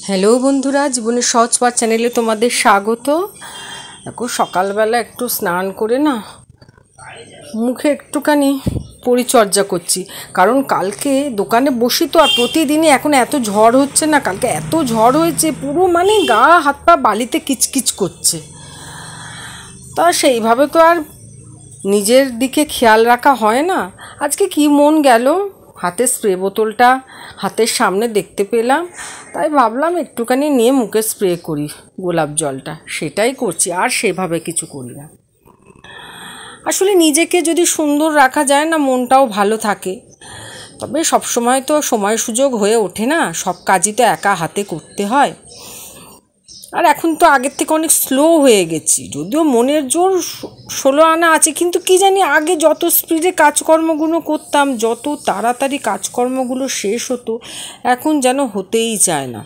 Hello বন্ধুরা, জীবনের সহজ পাঠ চ্যানেলে তোমাদের স্বাগত। দেখো সকালবেলা একটু স্নান করে না মুখে একটুখানি পরিচর্যা করছি, কারণ কালকে দোকানে বসি তো, আর প্রতিদিনই এখন এত ঝড় হচ্ছে না, কালকে এত ঝড় হয়েছে পুরো মানে গা হাত পা বালিতে কিচকিচ করছে। তা সেইভাবে তো আর নিজের দিকে খেয়াল রাখা হয় না। আজকে কি মন গেল, হাতে স্প্রে বোতলটা হাতের সামনে দেখতে পেলাম, তাই ভাবলাম একটুখানি নিয়ে মুখে স্প্রে করি গোলাপ জলটা, সেটাই করছি, আর সেভাবে কিছু করি না। আসলে নিজেকে যদি সুন্দর রাখা যায় না, মনটাও ভালো থাকে। তবে সবসময় তো সময় সুযোগ হয়ে ওঠে না, সব কাজই তো একা হাতে করতে হয়। আর এখন তো আগের থেকে অনেক স্লো হয়ে গেছি, যদিও মনের জোর 16 আনা আছে, কিন্তু কি জানি আগে যত স্পিডে কাজকর্মগুলো করতাম, যত তাড়াতাড়ি কাজকর্মগুলো শেষ হতো, এখন যেন হতেই চায় না।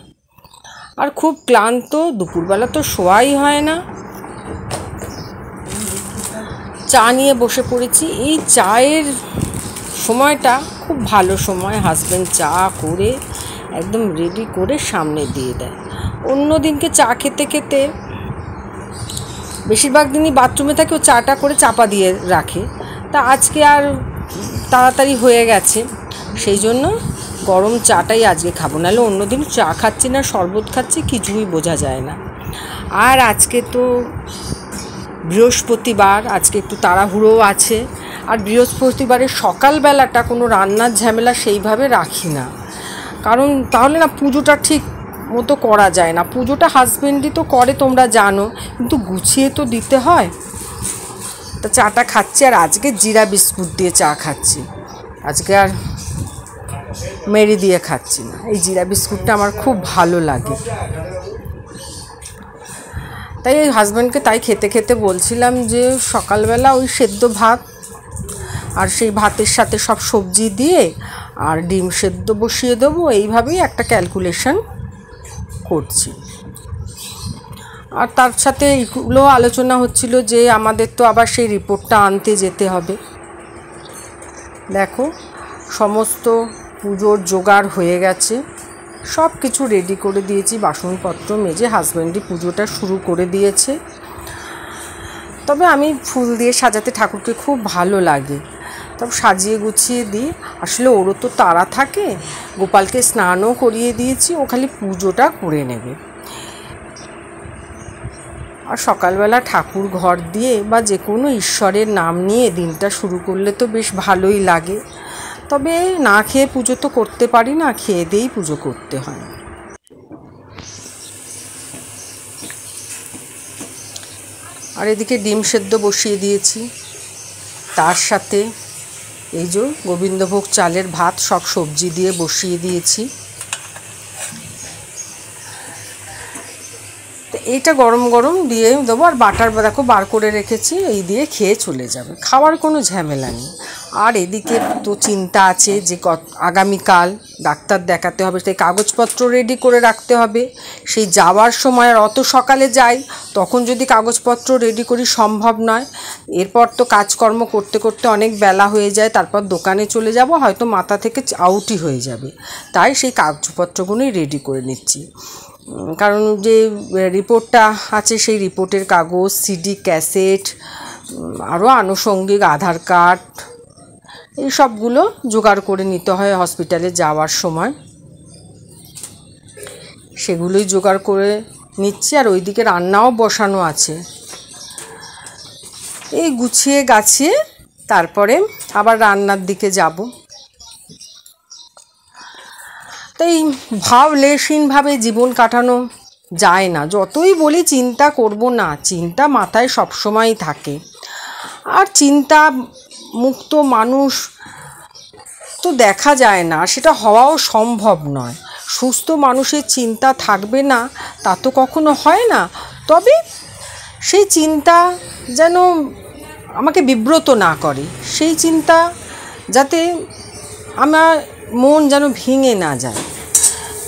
আর খুব ক্লান্ত, দুপুরবেলা তো শোয়াই হয় না। চা নিয়ে বসে পড়েছি। এই চায়ের সময়টা খুব ভালো সময়, হাজব্যান্ড চা করে একদম রেডি করে সামনে দিয়ে দেয়। অন্য দিনকে চা খেতে খেতে বেশিরভাগ দিনই বাথরুমে থাকে, ও চাটা করে চাপা দিয়ে রাখে। তা আজকে আর তাড়াতাড়ি হয়ে গেছে, সেই জন্য গরম চাটাই আজকে খাবো, নাহলে অন্যদিন চা খাচ্ছি না শরবত খাচ্ছি কিছুই বোঝা যায় না। আর আজকে তো বৃহস্পতিবার, আজকে একটু তাড়াহুড়োও আছে। আর বৃহস্পতিবারের সকালবেলাটা কোনো রান্নার ঝামেলা সেইভাবে রাখি না, কারণ তাহলে না পুজোটা ঠিক মতো করা যায় না। পুজোটা হাজবেন্ডই তো করে, তোমরা জানো, কিন্তু গুছিয়ে তো দিতে হয়। তা চাটা খাচ্ছি, আর আজকে জিরা বিস্কুট দিয়ে চা খাচ্ছি, আজকে আর মেরি দিয়ে খাচ্ছি না। এই জিরা বিস্কুটটা আমার খুব ভালো লাগে, তাই এই হাজব্যান্ডকে তাই খেতে খেতে বলছিলাম যে সকালবেলা ওই সেদ্ধ ভাত, আর সেই ভাতের সাথে সব সবজি দিয়ে আর ডিম সেদ্ধ বসিয়ে দেবো, এইভাবেই একটা ক্যালকুলেশন করছি। আর তার সাথে এগুলো আলোচনা হচ্ছিল যে আমাদের তো আবার সেই রিপোর্টটা আনতে যেতে হবে। দেখো সমস্ত পুজোর জোগাড় হয়ে গেছে, সব কিছু রেডি করে দিয়েছি, বাসনপত্র মেজে হাজব্যান্ডই পুজোটা শুরু করে দিয়েছে। তবে আমি ফুল দিয়ে সাজাতে ঠাকুরকে খুব ভালো লাগে, তবে সাজিয়ে গুছিয়ে দিই। আসলে ওরও তো তাড়া থাকে, গোপালকে স্নানও করিয়ে দিয়েছি, ও খালি পুজোটা করে নেবে। আর সকালবেলা ঠাকুর ঘর দিয়ে বা যে কোনো ঈশ্বরের নাম নিয়ে দিনটা শুরু করলে তো বেশ ভালোই লাগে। তবে না খেয়ে পুজো তো করতে পারি না, খেয়ে দিয়েই পুজো করতে হয়। আর এদিকে ডিম সেদ্ধ বসিয়ে দিয়েছি, তার সাথে এই যে গোবিন্দভোগ চালের ভাত সব সবজি দিয়ে বসিয়ে দিয়েছি। তো এইটা গরম গরম দিয়ে দেবো, আর বাটার দেখো বার করে রেখেছি, এই দিয়ে খেয়ে চলে যাবে, খাওয়ার কোনো ঝামেলা নেই। আর এদিকে তো চিন্তা আছে যে আগামীকাল ডাক্তার দেখাতে হবে, সেই কাগজপত্র রেডি করে রাখতে হবে। সেই যাওয়ার সময় আর অত সকালে যাই, তখন যদি কাগজপত্র রেডি করি সম্ভব নয়। এরপর তো কাজকর্ম করতে করতে অনেক বেলা হয়ে যায়, তারপর দোকানে চলে যাব, হয়তো মাথা থেকে আউটই হয়ে যাবে। তাই সেই কাগজপত্রগুলোই রেডি করে নিচ্ছি, কারণ যে রিপোর্টটা আছে সেই রিপোর্টের কাগজ, সিডি ক্যাসেট, আরও আনুষঙ্গিক আধার কার্ড, এই সবগুলো জোগাড় করে নিতে হয় হসপিটালে যাওয়ার সময়, সেগুলোই জোগাড় করে নিচ্ছি। আর ওইদিকে রান্নাও বসানো আছে, এই গুছিয়ে গাছিয়ে তারপরে আবার রান্নার দিকে যাব। তাই ভাবলেশীনভাবে জীবন কাটানো যায় না, যতই বলি চিন্তা করব না, চিন্তা মাথায় সবসময়ই থাকে। আর চিন্তা মুক্ত মানুষ তো দেখা যায় না, সেটা হওয়াও সম্ভব নয়। সুস্থ মানুষের চিন্তা থাকবে না তা তো কখনো হয় না। তবে সেই চিন্তা যেন আমাকে বিব্রত না করে, সেই চিন্তা যাতে আমার মন যেন ভেঙে না যায়,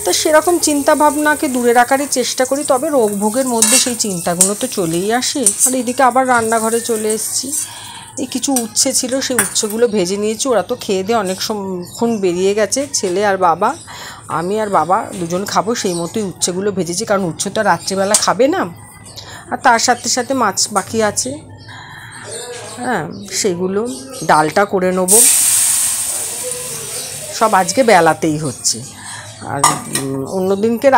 তো সেরকম চিন্তা ভাবনাকে দূরে রাখারই চেষ্টা করি। তবে রোগ ভোগের মধ্যে সেই চিন্তাগুলো তো চলেই আসে। আর এদিকে আবার রান্নাঘরে চলে এসেছি, এই কিছু উচ্ছে ছিল, সেই উচ্ছেগুলো ভেজে নিয়েছি। ওরা তো খেয়ে দিয়ে অনেকক্ষণ বেরিয়ে গেছে, ছেলে আর বাবা। আমি আর বাবা দুজন খাবো, সেই মতোই উচ্ছেগুলো ভেজেছি, কারণ উচ্ছে তো রাত্রিবেলা খাবে না। আর তার সাথে সাথে মাছ বাকি আছে, হ্যাঁ, সেগুলো ডালটা করে নেবো। সব আজকে বেলাতেই হচ্ছে। আর অন্যদিনকে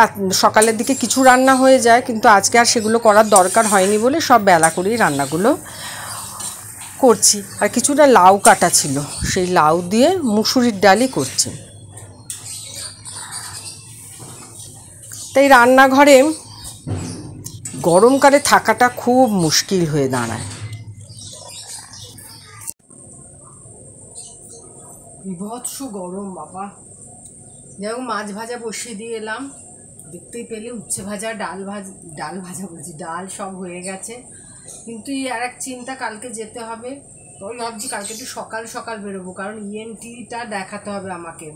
সকালের দিকে কিছু রান্না হয়ে যায়, কিন্তু আজকে আর সেগুলো করার দরকার হয়নি বলে সব বেলা করেই রান্নাগুলো করছি। আর কিছুটা লাউ কাটা ছিল, সেই লাউ দিয়ে মুসুরির ডালই করছি। তাই রান্নাঘরে গরমকালে থাকাটা খুব মুশকিল হয়ে দাঁড়ায়। বিভৎস গরম বাবা। যাই হোক, মাছ ভাজা বসিয়ে দিয়ে এলাম, দেখতেই পেলে উচ্ছে ভাজা, ডাল ভাজা বলছি, ডাল সব হয়ে গেছে। কিন্তু আর এক চিন্তা, কালকে যেতে হবে। তো ওই ভাবছি কালকে একটু সকাল সকাল বেরোবো, কারণ ইএনটিটা দেখাতে হবে আমাকে,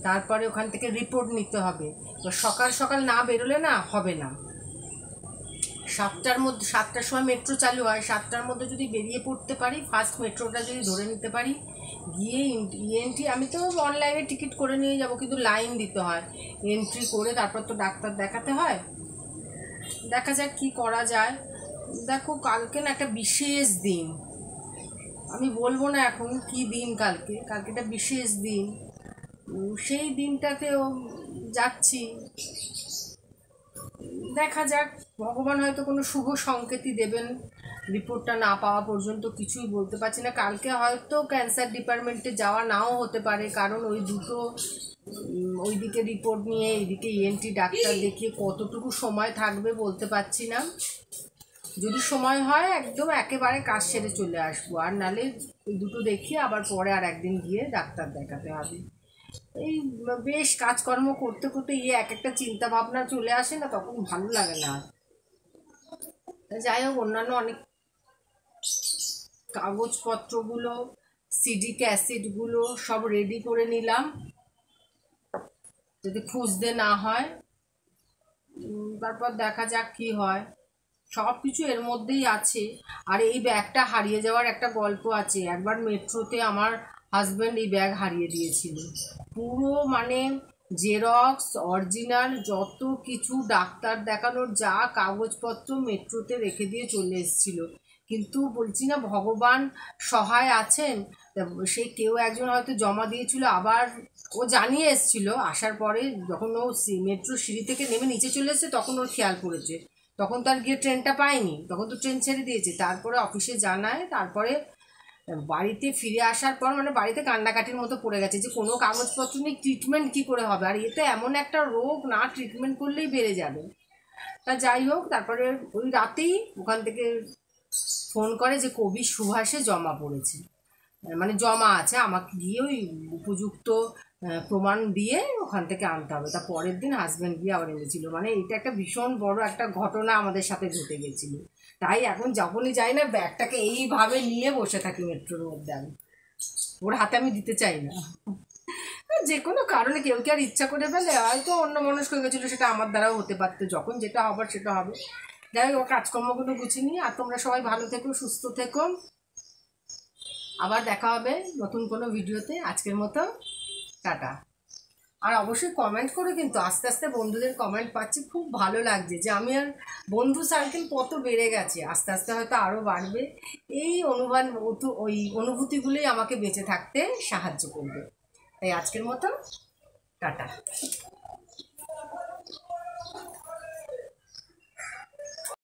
তারপরে ওখান থেকে রিপোর্ট নিতে হবে। তো সকাল সকাল না বেরোলে না হবে না। 7টার সময় মেট্রো চালু হয়, 7টার মধ্যে যদি বেরিয়ে পড়তে পারি, ফার্স্ট মেট্রোটা যদি ধরে নিতে পারি, গিয়ে ইএনটি, আমি তো অনলাইনে টিকিট করে নিয়ে যাব, কিন্তু লাইন দিতে হয়, এন্ট্রি করে তারপর তো ডাক্তার দেখাতে হয়। দেখা যাক কি করা যায়। দেখো, কালকে না একটা বিশেষ দিন, আমি বলবো না এখন কি দিন, কালকে একটা বিশেষ দিন। সেই দিনটাতেও যাচ্ছি, দেখা যাক, ভগবান হয়তো কোনো শুভ সংকেতই দেবেন। রিপোর্টটা না পাওয়া পর্যন্ত কিছুই বলতে পারছি না। কালকে হয়তো ক্যান্সার ডিপার্টমেন্টে যাওয়া নাও হতে পারে, কারণ ওই দুটো, ওইদিকে রিপোর্ট নিয়ে এইদিকে ইএনটি ডাক্তার দেখিয়ে কতটুকু সময় থাকবে বলতে পারছি না। যদি সময় হয় একদম একেবারে কাজ সেরে চলে আসবো, আর নালে ওই দুটো দেখিয়ে আবার পরে আর একদিন গিয়ে ডাক্তার দেখাতে হবে। এই বেশ কাজকর্ম করতে করতে এক একটা চিন্তা ভাবনা চলে আসে না, তখন ভালো লাগে না। যাই হোক, অন্যান্য অনেক কাগজপত্রগুলো, সিডিক অ্যাসিডগুলো সব রেডি করে নিলাম, যদি খুঁজতে না হয়। তারপর দেখা যাক কি হয়। সব কিছু এর মধ্যেই আছে। আর এই ব্যাগটা হারিয়ে যাওয়ার একটা গল্প আছে। একবার মেট্রোতে আমার হাজব্যান্ড এই ব্যাগ হারিয়ে দিয়েছিল। পুরো মানে জেরক্স, অরিজিনাল যত কিছু, ডাক্তার দেখানোর যা কাগজপত্র মেট্রোতে রেখে দিয়ে চলে এসেছিল। কিন্তু বলছি না, ভগবান সহায় আছেন। সে কেউ একজন হয়তো জমা দিয়েছিল, আবার ও জানিয়ে এসেছিল। আসার পরে যখন ও মেট্রো সিঁড়ি থেকে নেমে নিচে চলে এসেছে, তখন ওর খেয়াল পড়েছে। তখন তো আর গিয়ে ট্রেনটা পায়নি, তখন তো ট্রেন ছেড়ে দিয়েছে। তারপরে অফিসে জানায়, তারপরে বাড়িতে ফিরে আসার পর মানে বাড়িতে কান্নাকাটির মতো পড়ে গেছে যে কোনো কাগজপত্র নেই, ট্রিটমেন্ট কী করে হবে। আর এতে এমন একটা রোগ, না ট্রিটমেন্ট করলেই বেড়ে যাবে। তা যাই হোক, তারপরে ওই রাতেই ওখান থেকে ফোন করে যে কবি সুভাষে জমা পড়েছে, মানে জমা আছে, আমাকে গিয়ে ওই উপযুক্ত প্রমাণ দিয়ে ওখান থেকে আনতে হবে। তা পরের দিন হাজব্যান্ড গিয়ে আবার এনেছিল। মানে এটা একটা ভীষণ বড় একটা ঘটনা আমাদের সাথে ঘটে গেছিলো। তাই এখন যখনই যাই না, ব্যাগটাকে এইভাবে নিয়ে বসে থাকি মেট্রোর মধ্যে। আমি ওর হাতে আমি দিতে চাই না। যে কোনো কারণে কেউ কি আর ইচ্ছা করে ফেলে, হয়তো অন্য মানুষ হয়ে গেছিলো, সেটা আমার দ্বারাও হতে পারতো। যখন যেটা হবার সেটা হবে। যাই হোক, কাজকর্মগুলো গুছিয়ে নিই। আর তোমরা সবাই ভালো থেকো, সুস্থ থেকো। আবার দেখা হবে নতুন কোনো ভিডিওতে। আজকের মতো টাটা। আর অবশ্যই কমেন্ট করো, কিন্তু আস্তে আস্তে বন্ধুদের কমেন্ট পাচ্ছি, খুব ভালো লাগছে যে আমি আর বন্ধু সার্কেল কত বেড়ে গেছে। আস্তে আস্তে হয়তো আরও বাড়বে। এই অনুভূতিগুলোই আমাকে বেঁচে থাকতে সাহায্য করবে। তাই আজকের মতো টাটা।